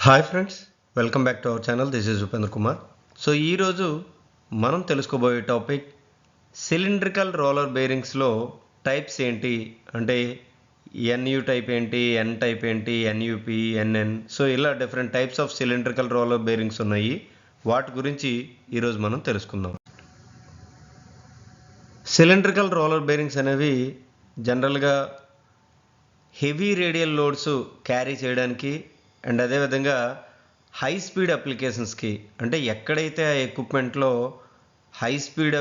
Hi friends, welcome back to our channel. This is Upendra Kumar. So ఈరోజు మనం తెలుసుకోబోయే topic cylindrical roller బేరింగ్స్లో types ఏంటి, అంటే ఎన్యూ టైప్ ఏంటి, ఎన్ టైప్ ఏంటి, ఎన్యూపి, ఎన్ఎన్. సో ఇలా different types of cylindrical roller bearings ఉన్నాయి. వాటి గురించి ఈరోజు మనం తెలుసుకుందాం. సిలిండ్రికల్ రోలర్ బేరింగ్స్ అనేవి జనరల్గా హెవీ రేడియల్ లోడ్స్ క్యారీ చేయడానికి అండ్ అదేవిధంగా హై స్పీడ్ అప్లికేషన్స్కి, అంటే ఎక్కడైతే ఆ ఎక్విప్మెంట్లో హై స్పీడ్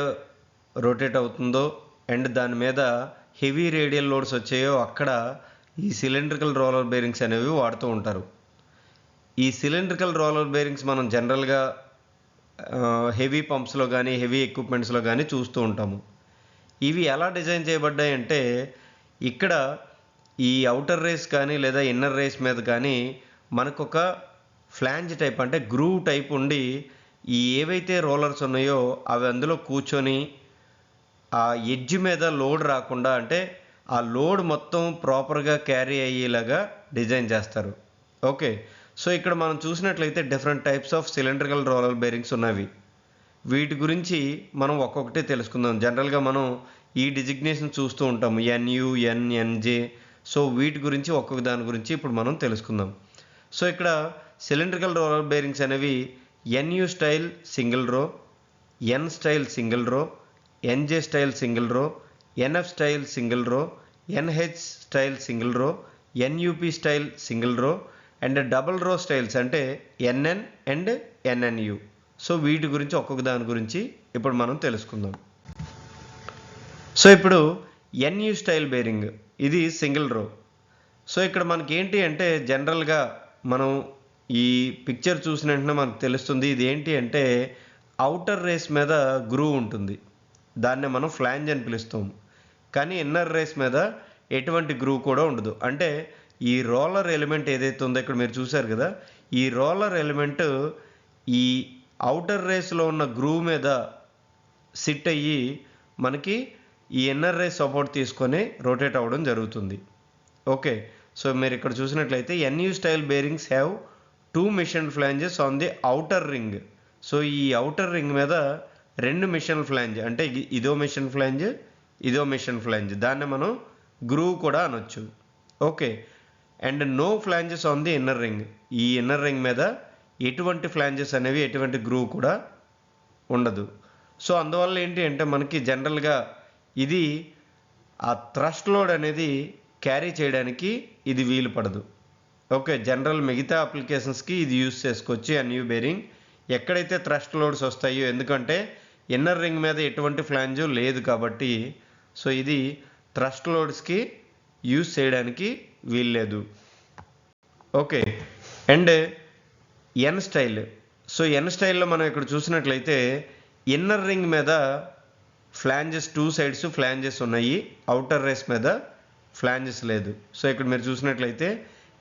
రొటేట్ అవుతుందో అండ్ దాని మీద హెవీ రేడియల్ లోడ్స్ వచ్చాయో అక్కడ ఈ సిలిండ్రికల్ రోలర్ బేరింగ్స్ అనేవి వాడుతూ ఉంటారు. ఈ సిలిండ్రికల్ రోలర్ బేరింగ్స్ మనం జనరల్గా హెవీ పంప్స్లో కానీ హెవీ ఎక్విప్మెంట్స్లో కానీ చూస్తూ ఉంటాము. ఇవి ఎలా డిజైన్ చేయబడ్డాయంటే, ఇక్కడ ఈ అవుటర్ రేస్ కానీ లేదా ఇన్నర్ రేస్ మీద కానీ మనకొక ఫ్లాంజ్ టైప్, అంటే గ్రూవ్ టైప్ ఉండి ఈ ఏవైతే రోలర్స్ ఉన్నాయో అవి అందులో కూర్చొని ఆ ఎడ్జ్ మీద లోడ్ రాకుండా, అంటే ఆ లోడ్ మొత్తం ప్రాపర్గా క్యారీ అయ్యేలాగా డిజైన్ చేస్తారు. ఓకే, సో ఇక్కడ మనం చూసినట్లయితే different types of cylindrical roller bearings ఉన్నవి. వీటి గురించి మనం ఒక్కొక్కటి తెలుసుకుందాం. జనరల్గా మనం ఈ డిజిగ్నేషన్ చూస్తూ ఉంటాము, ఎన్యు, ఎన్ఎన్జే. సో వీటి గురించి ఒక్కొక్క దాని గురించి ఇప్పుడు మనం తెలుసుకుందాం. సో ఇక్కడ సిలిండ్రికల్ రోలర్ బేరింగ్స్ అనేవి NU style single row, N style single row, NJ style single row, NF style single row, NH style single row, NUP style single row and double row styles అంటే NN and NNU. So వీటి గురించి ఒక్కొక్క దాని గురించి ఇప్పుడు మనం తెలుసుకుందాం. So ఇప్పుడు ఎన్యు స్టైల్ బేరింగ్, ఇది సింగిల్ రో. సో ఇక్కడ మనకి ఏంటి అంటే, జనరల్గా మనం ఈ పిక్చర్ చూసిన వెంటనే మనకు తెలుస్తుంది ఇది ఏంటి అంటే, అవుటర్ రేస్ మీద గ్రూవ్ ఉంటుంది, దాన్నే మనం ఫ్లాంజ్ అని పిలుస్తాం. కానీ ఇన్నర్ రేస్ మీద ఎటువంటి గ్రూవ్ కూడా ఉండదు. అంటే ఈ రోలర్ ఎలిమెంట్ ఏదైతే ఉందో, ఇక్కడ మీరు చూసారు కదా, ఈ రోలర్ ఎలిమెంట్ ఈ అవుటర్ రేస్లో ఉన్న గ్రూవ్ మీద సిట్ అయ్యి మనకి ఈ ఇన్నర్ రేస్ సపోర్ట్ తీసుకొని రొటేట్ అవ్వడం జరుగుతుంది. ఓకే, సో మీరు ఇక్కడ చూసినట్లయితే NU style bearings have 2 mission flanges on the outer ring. So ఈ అవుటర్ రింగ్ మీద 2 మిషన్ ఫ్లాంజ్, అంటే ఇదో మిషన్ ఫ్లాంజ్, ఇదో మిషన్ ఫ్లాంజ్, దాన్ని మనం గ్రూవ్ కూడా అనొచ్చు. Okay, and no flanges on the inner ring. ఈ ఇన్నర్ రింగ్ మీద ఎటువంటి ఫ్లాంజెస్ అనేవి, ఎటువంటి గ్రూవ్ కూడా ఉండదు. సో అందువల్ల ఏంటి అంటే, మనకి జనరల్గా ఇది ఆ థ్రస్ట్ లోడ్ అనేది క్యారీ చేయడానికి ఇది వీలు పడదు. ఓకే, జనరల్ మిగతా అప్లికేషన్స్కి ఇది యూజ్ చేసుకోవచ్చు ఎన్యూ బేరింగ్, ఎక్కడైతే థ్రస్ట్ లోడ్స్ వస్తాయో, ఎందుకంటే ఇన్నర్ రింగ్ మీద ఎటువంటి ఫ్లాంజు లేదు కాబట్టి. సో ఇది థ్రస్ట్ లోడ్స్కి యూజ్ చేయడానికి వీల్లేదు. Okay, and N style. So N స్టైల్లో మనం ఇక్కడ చూసినట్లయితే ఇన్నర్ రింగ్ మీద ఫ్లాంజెస్ 2 సైడ్స్ ఫ్లాంజెస్ ఉన్నాయి, అవుటర్ రేస్ మీద ఫ్లాంజెస్ లేదు. సో ఇక్కడ మీరు చూసినట్లయితే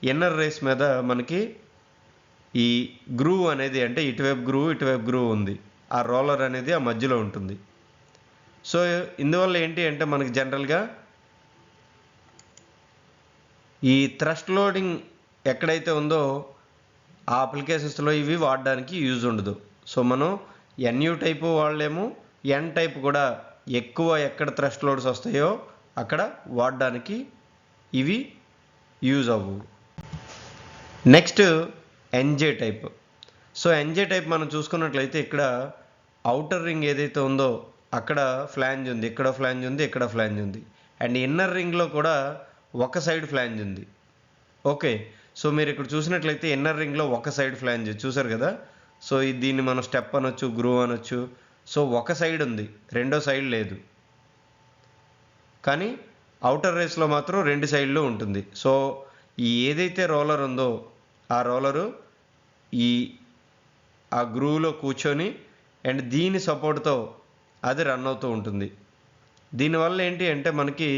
ఇన్నర్ రేస్ మీద మనకి ఈ గ్రూవ్ అనేది, అంటే ఇటువైపు గ్రూవ్ ఉంది, ఆ రోలర్ అనేది ఆ మధ్యలో ఉంటుంది. సో ఇందువల్ల ఏంటి అంటే, మనకి జనరల్గా ఈ థ్రస్ట్ లోడింగ్ ఎక్కడైతే ఉందో ఆ అప్లికేషన్స్లో ఇవి వాడడానికి యూజ్ ఉండదు. సో మనం ఎన్యూ టైపు వాడలేము, ఎన్ టైప్ కూడా ఎక్కువ ఎక్కడ థ్రస్ట్ లోడ్స్ వస్తాయో అక్కడ వాడడానికి ఇవి యూజ్ అవ్వవు. Next NJ type. So NJ type మనం చూసుకున్నట్లయితే, ఇక్కడ అవుటర్ రింగ్ ఏదైతే ఉందో అక్కడ ఫ్లాంజ్ ఉంది, ఇక్కడ ఫ్లాంజ్ ఉంది, ఇక్కడ ఫ్లాంజ్ ఉంది, అండ్ ఇన్నర్ రింగ్లో కూడా ఒక సైడ్ ఫ్లాంజ్ ఉంది. ఓకే, సో మీరు ఇక్కడ చూసినట్లయితే ఇన్నర్ రింగ్లో ఒక సైడ్ ఫ్లాంజ్ చూసారు కదా. సో దీన్ని మనం స్టెప్ అనొచ్చు, గ్రూవ్ అనొచ్చు. సో ఒక సైడ్ ఉంది, రెండో సైడ్ లేదు. కానీ అవుటర్ రేస్లో మాత్రం 2 సైడ్లు ఉంటుంది. సో ఈ ఏదైతే రోలర్ ఉందో ఆ రోలరు ఆ గ్రూవ్లో కూర్చొని అండ్ దీని సపోర్ట్తో అది రన్ అవుతూ ఉంటుంది. దీనివల్ల ఏంటి అంటే, మనకి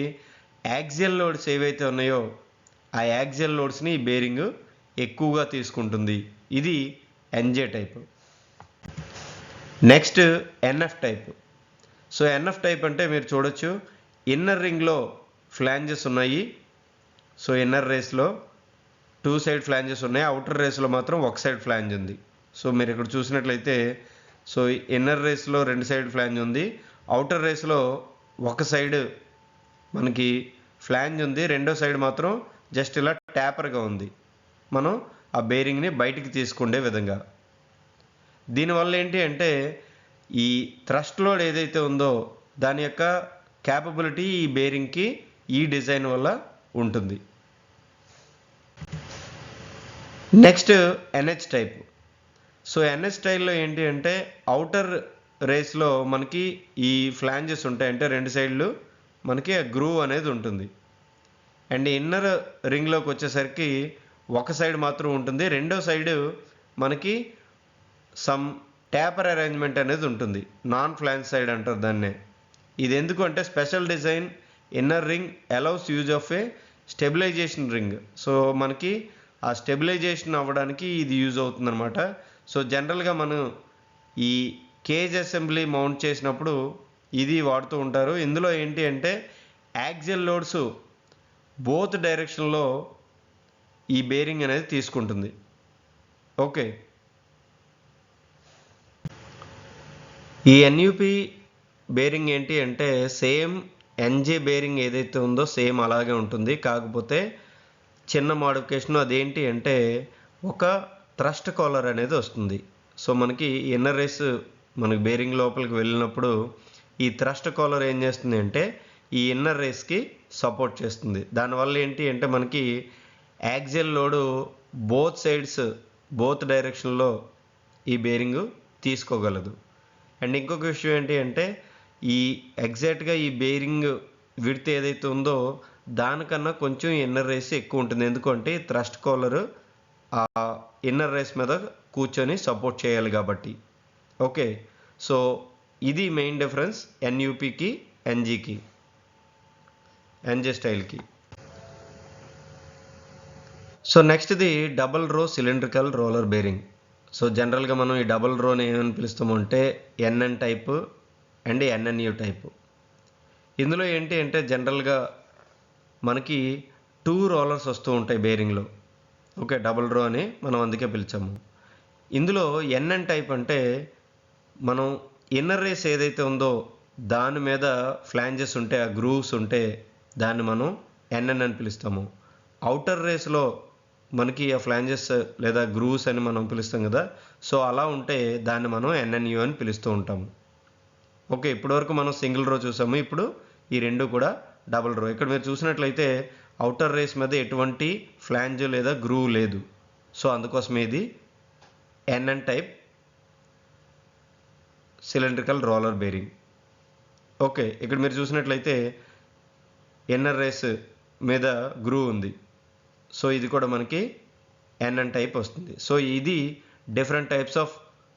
యాక్సియల్ లోడ్స్ ఏవైతే ఉన్నాయో ఆ యాక్సియల్ లోడ్స్ని ఈ బేరింగ్ ఎక్కువగా తీసుకుంటుంది. ఇది NJ type. Next NF type. So NF type అంటే మీరు చూడొచ్చు, ఇన్నర్ రింగ్లో ఫ్లాంజెస్ ఉన్నాయి. సో ఇన్నర్ రేస్లో 2 సైడ్ ఫ్లాంజెస్ ఉన్నాయి. అవుటర్ రేస్లో మాత్రం ఒక సైడ్ ఫ్లాంజ్ ఉంది. సో మీరు ఇక్కడ చూసినట్లయితే సో ఇన్నర్ రేస్లో 2 సైడ్ ఫ్లాంజ్ ఉంది. అవుటర్ రేస్లో ఒక సైడ్ మనకి ఫ్లాంజ్ ఉంది, రెండో సైడ్ మాత్రం జస్ట్ ఇలా ట్యాపర్గా ఉంది, మనం ఆ బేరింగ్ని బయటికి తీసుకుండే విధంగా. దీనివల్ల ఏంటి అంటే ఈ థ్రస్ట్ లోడ్ ఏదైతే ఉందో దాని యొక్క క్యాపబిలిటీ ఈ బేరింగ్కి ఈ డిజైన్ వల్ల ఉంటుంది. Next NH type. So NH స్టైల్లో ఏంటి అంటే అవుటర్ రేస్లో మనకి ఈ ఫ్లాంజెస్ ఉంటాయి, అంటే 2 సైడ్లు మనకి ఆ గ్రూవ్ అనేది ఉంటుంది. అండ్ ఇన్నర్ రింగ్లోకి వచ్చేసరికి ఒక సైడ్ మాత్రం ఉంటుంది, రెండో సైడ్ మనకి సమ్ ట్యాపర్ అరేంజ్మెంట్ అనేది ఉంటుంది, నాన్ ఫ్లాంజ్ సైడ్ అంటారు దాన్నే. ఇది ఎందుకు అంటే special design inner ring allows use of a stabilization ring. So మనకి ఆ స్టెబిలైజేషన్ అవ్వడానికి ఇది యూజ్ అవుతుందన్నమాట. సో జనరల్గా మనం ఈ కేజ్ అసెంబ్లీ మౌంట్ చేసినప్పుడు ఇది వాడుతూ ఉంటారు. ఇందులో ఏంటి అంటే యాక్సియల్ లోడ్స్ బోత్ డైరెక్షన్లో ఈ బేరింగ్ అనేది తీసుకుంటుంది. ఓకే, ఈ ఎన్యూపి బేరింగ్ ఏంటి అంటే సేమ్ ఎన్జే బేరింగ్ ఏదైతే ఉందో సేమ్ అలాగే ఉంటుంది, కాకపోతే చిన్న మోడిఫికేషన్. అదేంటి అంటే ఒక థ్రస్ట్ కాలర్ అనేది వస్తుంది. సో మనకి ఇన్నర్ రేస్ మనకి బేరింగ్ లోపలికి వెళ్ళినప్పుడు ఈ థ్రస్ట్ కాలర్ ఏం చేస్తుంది అంటే ఈ ఇన్నర్ రేస్కి సపోర్ట్ చేస్తుంది. దానివల్ల ఏంటి అంటే మనకి axial load both sides both డైరెక్షన్లో ఈ బేరింగ్ తీసుకోగలదు. అండ్ ఇంకొక విషయం ఏంటి అంటే ఈ ఎగ్జాక్ట్గా ఈ బేరింగ్ విడ్త్ ఏదైతే ఉందో దానికన్నా కొంచెం ఇన్నర్ రేస్ ఎక్కువ ఉంటుంది, ఎందుకంటే థ్రస్ట్ కాలర్ ఆ ఇన్నర్ రేస్ మీద కూర్చొని సపోర్ట్ చేయాలి కాబట్టి. ఓకే, సో ఇది మెయిన్ డిఫరెన్స్ ఎన్యూపీకి ఎన్జీకి, ఎన్జే స్టైల్కి. సో నెక్స్ట్ది double row cylindrical roller bearing. So జనరల్గా మనం ఈ డబల్ రోని ఏమని పిలుస్తామంటే NN type and NNU type. ఇందులో ఏంటి అంటే జనరల్గా మనకి 2 రోలర్స్ వస్తూ ఉంటాయి బేరింగ్లో. ఓకే, డబుల్ రో అని మనం అందుకే పిలిచాము. ఇందులో ఎన్ఎన్ టైప్ అంటే మనం ఇన్నర్ రేస్ ఏదైతే ఉందో దాని మీద ఫ్లాంజెస్ ఉంటే ఆ గ్రూవ్స్ ఉంటే దాన్ని మనం ఎన్ఎన్ అని పిలుస్తాము. అవుటర్ రేస్లో మనకి ఆ ఫ్లాంజెస్ లేదా గ్రూవ్స్ అని మనం పిలుస్తాం కదా, సో అలా ఉంటే దాన్ని మనం ఎన్ఎన్యూ అని పిలుస్తూ ఉంటాము. ఓకే, ఇప్పటివరకు మనం సింగిల్ రో చూసాము, ఇప్పుడు ఈ రెండు కూడా డబుల్ రో. ఇక్కడ మీరు చూసినట్లయితే అవుటర్ రేస్ మీద ఎటువంటి ఫ్లాంజ్ లేదా గ్రూవ్ లేదు, సో అందుకోసం ఇది NN type cylindrical roller bearing. Okay, ఇక్కడ మీరు చూసినట్లయితే ఇన్నర్ రేస్ మీద గ్రూవ్ ఉంది, సో ఇది కూడా మనకి ఎన్ఎన్ టైప్ వస్తుంది. సో ఇది different types of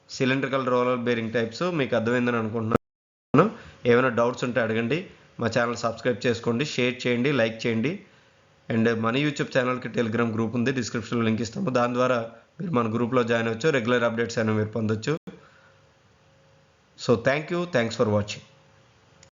cylindrical roller bearing types. మీకు అర్థమైందని అనుకుంటున్నాను. ఏమైనా డౌట్స్ ఉంటే అడగండి. మా ఛానల్ సబ్స్క్రైబ్ చేసుకోండి, షేర్ చేయండి, లైక్ చేయండి. అండ్ మన యూట్యూబ్ ఛానల్కి టెలిగ్రామ్ గ్రూప్ ఉంది, డిస్క్రిప్షన్లో లింక్ ఇస్తాము, దాని ద్వారా మీరు మన గ్రూప్లో జాయిన్ అవ్వచ్చు, రెగ్యులర్ అప్డేట్స్ అనేవి మీరు పొందొచ్చు. So thank you, thanks for watching.